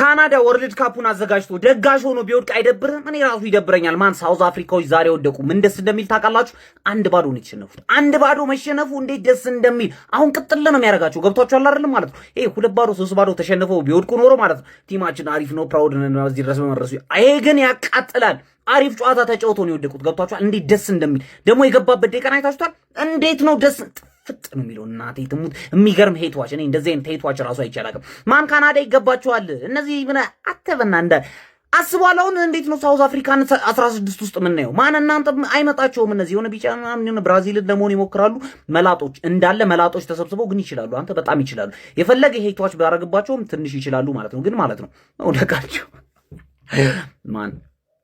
ካናዳ ወርልድ ካፑን አዘጋጅቶ ደጋሽ ሆኖ ቢወድቅ አይደብርም? እኔ ራሱ ይደብረኛል። ማን ሳውዝ አፍሪካዎች ዛሬ ወደቁ። ምን ደስ እንደሚል ታውቃላችሁ? 1-0 ነው የተሸነፉት። 1-0 መሸነፉ እንዴት ደስ እንደሚል አሁን ቅጥል ነው የሚያደርጋቸው። ገብቷችኋል አይደለም ማለት ነው። ይሄ 2-0 3-0 ተሸንፈው ቢወድቁ ኖሮ ማለት ነው ቲማችን አሪፍ ነው ፕራውድ ነው እዚህ ድረስ በመድረሱ። ይሄ ግን ያቃጥላል። አሪፍ ጨዋታ ተጫውቶ ነው የወደቁት። ገብቷችኋል? እንዴት ደስ እንደሚል ደግሞ የገባበት ደቂቃ አይታችኋል? እንዴት ነው ደስ ፍጥ ነው የሚለው እናቴ ትሙት። የሚገርም ሄትዋች እኔ እንደዚህ አይነት ሄትዋች ራሱ አይቻላቅም። ማን ካናዳ ይገባቸዋል። እነዚህ ምን አተበና እንደ አስቧል። አሁን እንዴት ነው ሳውዝ አፍሪካን 16 ውስጥ የምናየው? ማን እናንተ አይመጣቸውም። እነዚህ የሆነ ቢጫ ምናምን ብራዚልን ለመሆን ይሞክራሉ። መላጦች እንዳለ መላጦች ተሰብስበው ግን ይችላሉ። አንተ በጣም ይችላሉ። የፈለገ ሄትዋች ቢያደርግባቸውም ትንሽ ይችላሉ ማለት ነው። ግን ማለት ነው ወደቃቸው ማን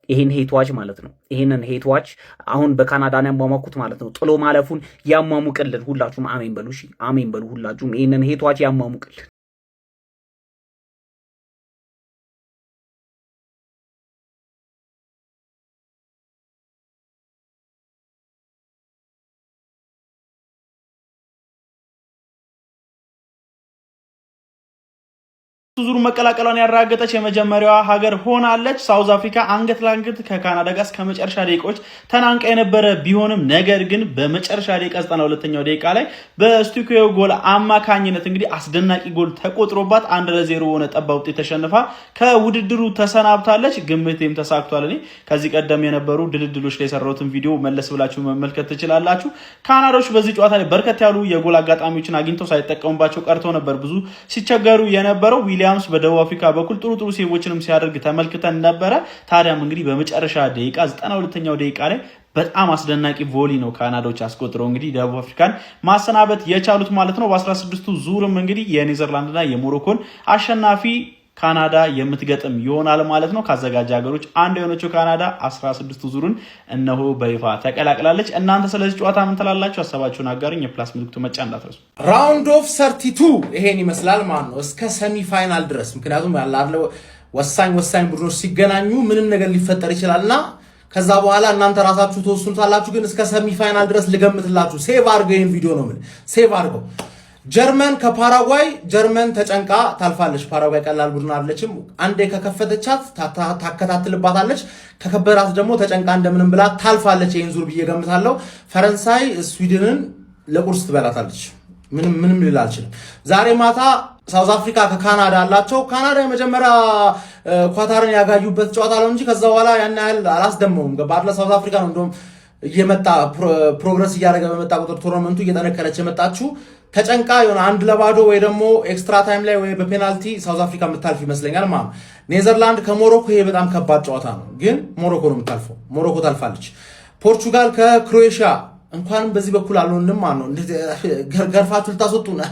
ይሄን ሄትዋች ማለት ነው። ይሄንን ሄትዋች አሁን በካናዳ ነው ያሟሟኩት ማለት ነው። ጥሎ ማለፉን ያሟሙቅልን። ሁላችሁም አሜን በሉ። እሺ አሜን በሉ ሁላችሁም። ይሄንን ሄትዋች ያሟሙቅልን። ዙሩ መቀላቀሏን ያረጋገጠች የመጀመሪያዋ ሀገር ሆናለች። ሳውዝ አፍሪካ አንገት ለአንገት ከካናዳ ጋር እስከ መጨረሻ ደቂቃዎች ተናንቃ የነበረ ቢሆንም ነገር ግን በመጨረሻ ደቂቃ 92ኛው ደቂቃ ላይ በስቱኪዮ ጎል አማካኝነት እንግዲህ አስደናቂ ጎል ተቆጥሮባት 1-0 ሆነ ጠባ ውጤት ተሸንፋ ከውድድሩ ተሰናብታለች። ግምቴም ተሳክቷል። እኔ ከዚህ ቀደም የነበሩ ድልድሎች ላይ የሰራሁትን ቪዲዮ መለስ ብላችሁ መመልከት ትችላላችሁ። ካናዳዎች በዚህ ጨዋታ ላይ በርከት ያሉ የጎል አጋጣሚዎችን አግኝተው ሳይጠቀሙባቸው ቀርተው ነበር ብዙ ሲቸገሩ የነበረው። ዊሊያምስ በደቡብ አፍሪካ በኩል ጥሩ ሴቮችንም ሲያደርግ ተመልክተን ነበረ። ታዲያም እንግዲህ በመጨረሻ ደቂቃ 92ኛው ደቂቃ ላይ በጣም አስደናቂ ቮሊ ነው ካናዳዎች አስቆጥረው እንግዲህ ደቡብ አፍሪካን ማሰናበት የቻሉት ማለት ነው። በ16ቱ ዙርም እንግዲህ የኔዘርላንድና የሞሮኮን አሸናፊ ካናዳ የምትገጥም ይሆናል ማለት ነው። ካዘጋጅ ሀገሮች አንዱ የሆነችው ካናዳ 16ቱ ዙሩን እነሆ በይፋ ተቀላቅላለች። እናንተ ስለዚህ ጨዋታ ምን ትላላችሁ? ሀሳባችሁን አጋሩኝ። የፕላስ ምልክቱ መጫን እንዳትረሱ። ራውንድ ኦፍ 32 ይሄን ይመስላል ማለት ነው እስከ ሰሚ ፋይናል ድረስ። ምክንያቱም ያለው ወሳኝ ቡድኖች ሲገናኙ ምንም ነገር ሊፈጠር ይችላልና ከዛ በኋላ እናንተ ራሳችሁ ተወስኑታላችሁ። ግን እስከ ሰሚ ፋይናል ድረስ ልገምትላችሁ። ሴቭ አድርገው ይሄን ቪዲዮ ነው ምን ሴቭ አድርገው። ጀርመን ከፓራጓይ ጀርመን ተጨንቃ ታልፋለች። ፓራጓይ ቀላል ቡድን አይደለችም። አንዴ ከከፈተቻት ታከታትልባታለች። ከከበራት ደግሞ ተጨንቃ እንደምንም ብላ ታልፋለች። ይሄን ዙር ብዬ ገምታለሁ። ፈረንሳይ ስዊድንን ለቁርስ ትበላታለች። ምንም ልል አልችልም። ዛሬ ማታ ሳውዝ አፍሪካ ከካናዳ አላቸው። ካናዳ የመጀመሪያ ኳታርን ያጋዩበት ጨዋታ ነው እንጂ ከዛ በኋላ ያን ያህል አላስደመሙም። ገባለ ሳውዝ አፍሪካ ነው እንደውም እየመጣ ፕሮግረስ እያደረገ በመጣ ቁጥር ቶርናመንቱ እየጠነከረች የመጣችሁ ተጨንቃ የሆነ 1-0 ወይ ደግሞ ኤክስትራ ታይም ላይ ወይ በፔናልቲ ሳውዝ አፍሪካ የምታልፍ ይመስለኛል ማለት። ኔዘርላንድ ከሞሮኮ ይሄ በጣም ከባድ ጨዋታ ነው፣ ግን ሞሮኮ ነው የምታልፈው። ሞሮኮ ታልፋለች። ፖርቹጋል ከክሮኤሺያ እንኳንም በዚህ በኩል አልሆንም ማለት ነው። ገርፋችሁ ልታስወጡ ነው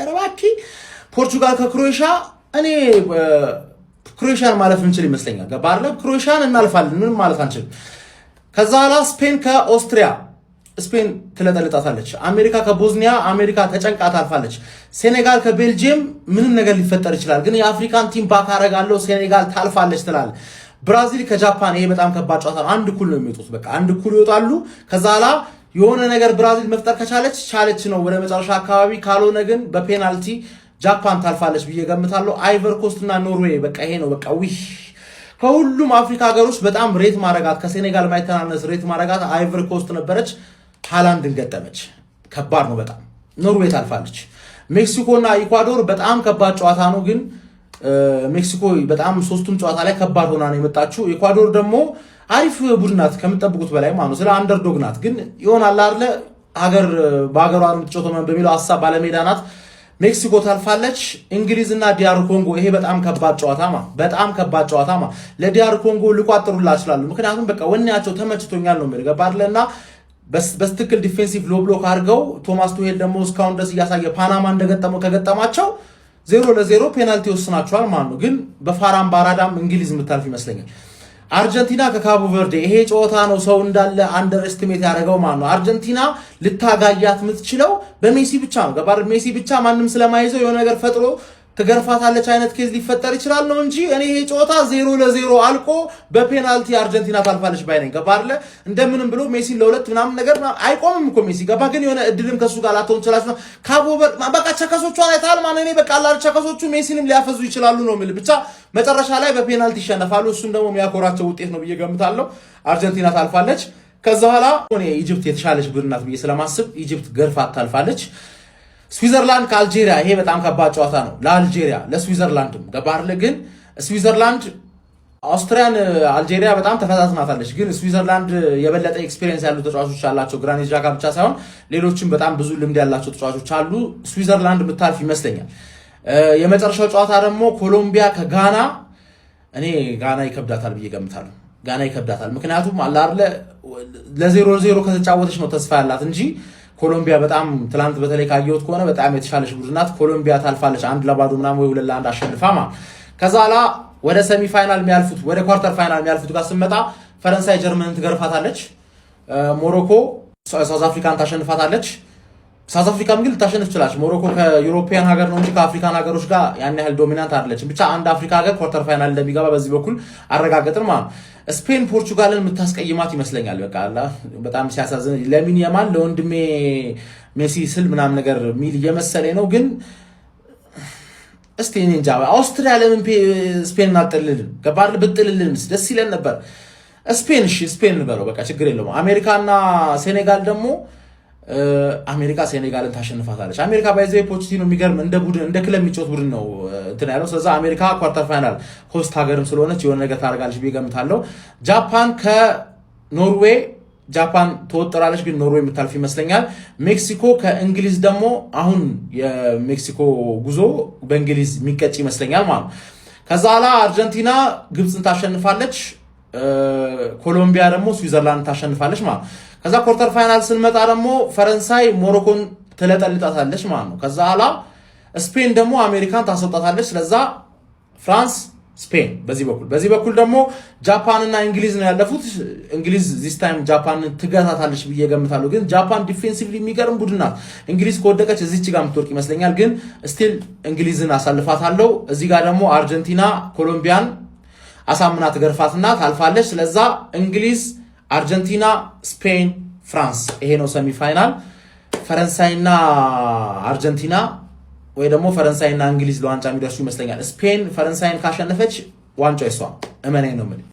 ረባኪ። ፖርቹጋል ከክሮኤሺያ እኔ ክሮኤሺያን ማለፍ እንችል ይመስለኛል። ገባለ ክሮኤሺያን እናልፋለን፣ ምንም ማለት አንችልም። ከዛ ኋላ ስፔን ከኦስትሪያ ስፔን ትለጠልጣታለች። አሜሪካ ከቦዝኒያ አሜሪካ ተጨንቃ ታልፋለች። ሴኔጋል ከቤልጂየም ምንም ነገር ሊፈጠር ይችላል፣ ግን የአፍሪካን ቲም ባክ አደርጋለሁ ሴኔጋል ታልፋለች ትላል። ብራዚል ከጃፓን ይሄ በጣም ከባድ ጨዋታ ነው። አንድ እኩል ነው የሚወጡት፣ በቃ አንድ እኩል ይወጣሉ። ከዛ ኋላ የሆነ ነገር ብራዚል መፍጠር ከቻለች ነው ወደ መጨረሻ አካባቢ፣ ካልሆነ ግን በፔናልቲ ጃፓን ታልፋለች ብዬ ገምታለሁ። አይቨር ኮስት እና ኖርዌይ በቃ ይሄ ነው በቃ ከሁሉም አፍሪካ ሀገሮች በጣም ሬት ማረጋት ከሴኔጋል ማይተናነስ ሬት ማረጋት አይቨር ኮስት ነበረች። ሃላንድን ገጠመች። ከባድ ነው በጣም። ኖርዌይ ታልፋለች። ሜክሲኮ እና ኢኳዶር በጣም ከባድ ጨዋታ ነው፣ ግን ሜክሲኮ በጣም ሶስቱም ጨዋታ ላይ ከባድ ሆና ነው የመጣችው። ኢኳዶር ደግሞ አሪፍ ቡድን ናት ከምትጠብቁት በላይ ማለት ነው። ስለ አንደርዶግ ናት፣ ግን ይሆናል አይደለ ሀገር በሀገሯ የምትጫወተው በሚለው ሀሳብ ባለሜዳ ናት። ሜክሲኮ ታልፋለች። እንግሊዝ እና ዲአር ኮንጎ ይሄ በጣም ከባድ ጨዋታ ለዲአር ኮንጎ ሊቋጥሩላ ይችላሉ። ምክንያቱም በቃ ወኔያቸው ተመችቶኛል ነው የሚገባርለና በስትክል ዲፌንሲቭ ሎ ብሎክ አድርገው ቶማስ ቱሄል ደግሞ እስካሁን ድረስ እያሳየ ፓናማ እንደገጠመው ከገጠማቸው 0-0 ፔናልቲ ወስናቸዋል ማለት ነው። ግን በፋራም ባራዳም እንግሊዝ የምታልፍ ይመስለኛል። አርጀንቲና ከካቦ ቨርዴ ይሄ ጨዋታ ነው ሰው እንዳለ አንደር ኤስቲሜት ያደረገው ማለት ነው። አርጀንቲና ልታጋያት የምትችለው በሜሲ ብቻ ነው። ገባር ሜሲ ብቻ ማንም ስለማይዘው የሆነ ነገር ፈጥሮ ትገርፋታለች አይነት ኬዝ ሊፈጠር ይችላል ነው እንጂ እኔ ይሄ ጨዋታ 0-0 አልቆ በፔናልቲ አርጀንቲና ታልፋለች ባይነኝ። ገባ አይደለ? እንደምንም ብሎ ሜሲ ለሁለት ምናምን ነገር አይቆምም እኮ ሜሲ ገባ። ግን የሆነ እድልም ከሱ ጋር ላተውን ይችላል ነው ካቦበር በቃ ቸከሶቹ አይታል ማን እኔ በቃ አላር ቸከሶቹ ሜሲንም ሊያፈዙ ይችላሉ ነው የሚል ብቻ መጨረሻ ላይ በፔናልቲ ይሸነፋሉ። እሱም ደግሞ የሚያኮራቸው ውጤት ነው ብዬ ገምታለሁ። አርጀንቲና ታልፋለች። ከዛ በኋላ ኢጂፕት የተሻለች ቡድን ናት ብዬ ስለማስብ ኢጂፕት ገርፋት ታልፋለች። ስዊዘርላንድ ከአልጄሪያ ይሄ በጣም ከባድ ጨዋታ ነው ለአልጄሪያ ለስዊዘርላንድም ገባርለ። ግን ስዊዘርላንድ አውስትሪያን አልጄሪያ በጣም ተፈታትናታለች። ግን ስዊዘርላንድ የበለጠ ኤክስፒሪየንስ ያሉ ተጫዋቾች አላቸው። ግራኒት ዣካ ብቻ ሳይሆን ሌሎችም በጣም ብዙ ልምድ ያላቸው ተጫዋቾች አሉ። ስዊዘርላንድ ምታልፍ ይመስለኛል። የመጨረሻው ጨዋታ ደግሞ ኮሎምቢያ ከጋና እኔ ጋና ይከብዳታል ብዬ ገምታለሁ። ጋና ይከብዳታል ምክንያቱም አላርለ ለ0-0 ከተጫወተች ነው ተስፋ ያላት እንጂ ኮሎምቢያ በጣም ትላንት በተለይ ካየሁት ከሆነ በጣም የተሻለች ቡድን ናት። ኮሎምቢያ ታልፋለች 1-0 ምናምን ወይ 2-1 አሸንፋማ። ከዛላ ወደ ሰሚ ፋይናል የሚያልፉት ወደ ኳርተር ፋይናል የሚያልፉት ጋር ስንመጣ ፈረንሳይ ጀርመንን ትገርፋታለች። ሞሮኮ ሳውዝ አፍሪካን ታሸንፋታለች። ሳውዝ አፍሪካም ግን ልታሸንፍ ትችላለች። ሞሮኮ ከዩሮፒያን ሀገር ነው እንጂ ከአፍሪካን ሀገሮች ጋር ያን ያህል ዶሚናንት አይደለችም። ብቻ አንድ አፍሪካ ሀገር ኳርተር ፋይናል እንደሚገባ በዚህ በኩል አረጋገጥን ማለት። ስፔን ፖርቹጋልን የምታስቀይማት ይመስለኛል። በቃ በጣም ሲያሳዝን ለሚን የማን ለወንድሜ ሜሲ ስል ምናምን ነገር ሚል እየመሰለኝ ነው። ግን እስቲ እኔ እንጃ አውስትሪያ ለምን ስፔን አልጥልልን ገባር ብጥልልንስ ደስ ይለን ነበር። ስፔን እሺ ስፔን እንበለው በቃ ችግር የለውም። አሜሪካና ሴኔጋል ደግሞ አሜሪካ ሴኔጋልን ታሸንፋታለች። አሜሪካ ባይዘው ፖቺቲኖ የሚገርም እንደ ቡድን እንደ ክለብ የሚጫወት ቡድን ነው እንትን ያለው። ስለዚህ አሜሪካ ኳርተር ፋይናል ሆስት ሀገርም ስለሆነች የሆነ ነገር ታደርጋለች ብዬ ገምታለሁ። ጃፓን ከኖርዌይ ጃፓን ትወጥራለች፣ ግን ኖርዌይ የምታልፍ ይመስለኛል። ሜክሲኮ ከእንግሊዝ ደግሞ አሁን የሜክሲኮ ጉዞ በእንግሊዝ የሚቀጭ ይመስለኛል ማለት ነው። ከዛ ኋላ አርጀንቲና ግብፅን ታሸንፋለች። ኮሎምቢያ ደግሞ ስዊዘርላንድ ታሸንፋለች ማለት ነው። ከዛ ኳርተር ፋይናል ስንመጣ ደግሞ ፈረንሳይ ሞሮኮን ትለጠልጣታለች ማለት ነው። ከዛ ኋላ ስፔን ደግሞ አሜሪካን ታስወጣታለች። ስለዛ ፍራንስ ስፔን በዚህ በኩል ደግሞ ጃፓንና እንግሊዝ ነው ያለፉት። እንግሊዝ ዚስ ታይም ጃፓንን ትገታታለች ብዬ ገምታለሁ። ግን ጃፓን ዲፌንሲቭሊ የሚገርም ቡድን ናት። እንግሊዝ ከወደቀች እዚች ጋር የምትወርቅ ይመስለኛል። ግን ስቲል እንግሊዝን አሳልፋታለሁ። እዚህ ጋር ደግሞ አርጀንቲና ኮሎምቢያን አሳምና ትገርፋትና ታልፋለች። ስለዛ እንግሊዝ፣ አርጀንቲና፣ ስፔን፣ ፍራንስ ይሄ ነው ሰሚ ፋይናል። ፈረንሳይና አርጀንቲና ወይ ደግሞ ፈረንሳይና እንግሊዝ ለዋንጫ የሚደርሱ ይመስለኛል። ስፔን ፈረንሳይን ካሸነፈች ዋንጫው ይሷ እመኔ ነው።